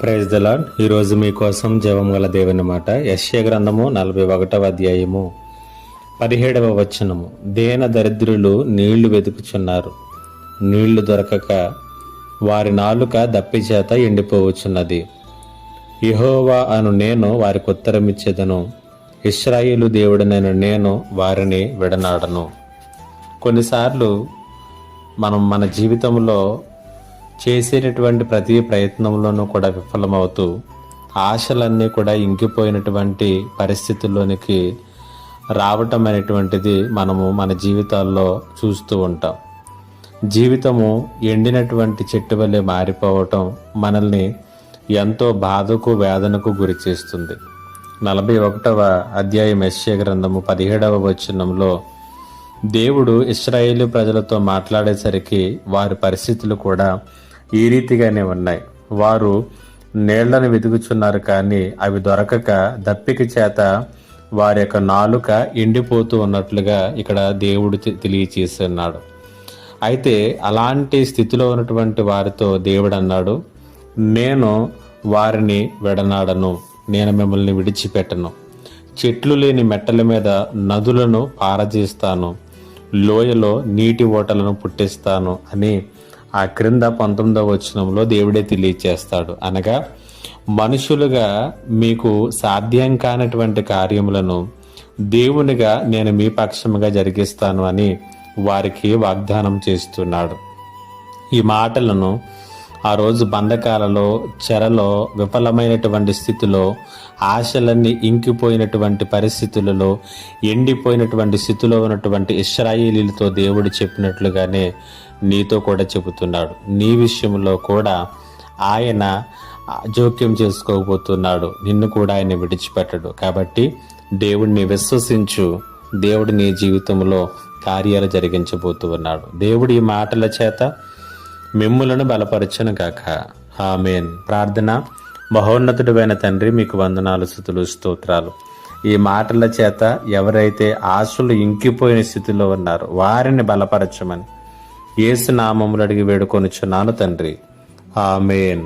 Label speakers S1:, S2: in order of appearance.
S1: Praise the lord. ఈరోజు మీకోసం జీవం గల దేవుని మాట. యెషయా గ్రంథము 41వ అధ్యాయము 17వ వచనము. దేన దరిద్రులు నీళ్లు వెతుకుచున్నారు, నీళ్లు దొరకక వారి నాలుక దప్పి చేత ఎండిపోవచ్చున్నది. యెహోవా అను నేను వారికి ఉత్తరమిచ్చేదను, ఇశ్రాయేలు దేవుడనైన నేను వారిని విడనాడను. కొన్నిసార్లు మనం మన జీవితంలో చేసేటటువంటి ప్రతి ప్రయత్నంలోనూ కూడా విఫలమవుతూ ఆశలన్నీ కూడా ఇంకిపోయినటువంటి పరిస్థితుల్లోనికి రావటం అనేటువంటిది మనము మన జీవితాల్లో చూస్తూ ఉంటాం. జీవితము ఎండినటువంటి చెట్టు వలె మారిపోవటం మనల్ని ఎంతో బాధకు వేదనకు గురి చేస్తుంది. 41వ అధ్యాయం యెషయా గ్రంథము 17వ వచనంలో దేవుడు ఇశ్రాయేలు ప్రజలతో మాట్లాడేసరికి వారి పరిస్థితులు కూడా ఈ రీతిగానే ఉన్నాయి. వారు నీళ్లను వెతుకుచున్నారు, కానీ అవి దొరకక దప్పిక చేత వారి యొక్క నాలుక ఎండిపోతూ ఉన్నట్లుగా ఇక్కడ దేవుడు తెలియచేస్తున్నాడు. అయితే అలాంటి స్థితిలో ఉన్నటువంటి వారితో దేవుడు అన్నాడు, నేను వారిని విడనాడను, నేను మిమ్మల్ని విడిచిపెట్టను. చెట్లు లేని మెట్టల మీద నదులను పారజేస్తాను, లోయలో నీటి ఓటలను పుట్టిస్తాను అని ఆ క్రింద 19వ వచనంలో దేవుడే తెలియచేస్తాడు. అనగా మనుషులుగా మీకు సాధ్యం కానటువంటి కార్యములను దేవునిగా నేను మీ పక్షముగా జరిగిస్తాను అని వారికి వాగ్దానం చేస్తున్నాడు. ఈ మాటలను ఆ రోజు బంధకాలలో, చెరలో, విఫలమైనటువంటి స్థితిలో, ఆశలన్నీ ఇంకిపోయినటువంటి పరిస్థితులలో, ఎండిపోయినటువంటి స్థితిలో ఉన్నటువంటి ఇశ్రాయేలీలతో దేవుడు చెప్పినట్లుగానే నీతో కూడా చెబుతున్నాడు. నీ విషయంలో కూడా ఆయన జోక్యం చేసుకోబోతున్నాడు. నిన్ను కూడా ఆయన విడిచిపెట్టడు. కాబట్టి దేవుడిని విశ్వసించు. దేవుడు నీ జీవితంలో కార్యాలు జరిగించబోతూ ఉన్నాడు. దేవుడి ఈ మాటల చేత మిమ్ములను బలపరచును గాక. ఆమేన్. ప్రార్థన. మహోన్నతుడైన తండ్రి, మీకు వందనాలు, స్తుతులు, స్తోత్రాలు. ఈ మాటల చేత ఎవరైతే ఆశలు ఇంకిపోయిన స్థితిలో ఉన్నారో వారిని బలపరచమని యేసు నామములో అడిగి వేడుకొనుచున్నాను తండ్రి. ఆమేన్.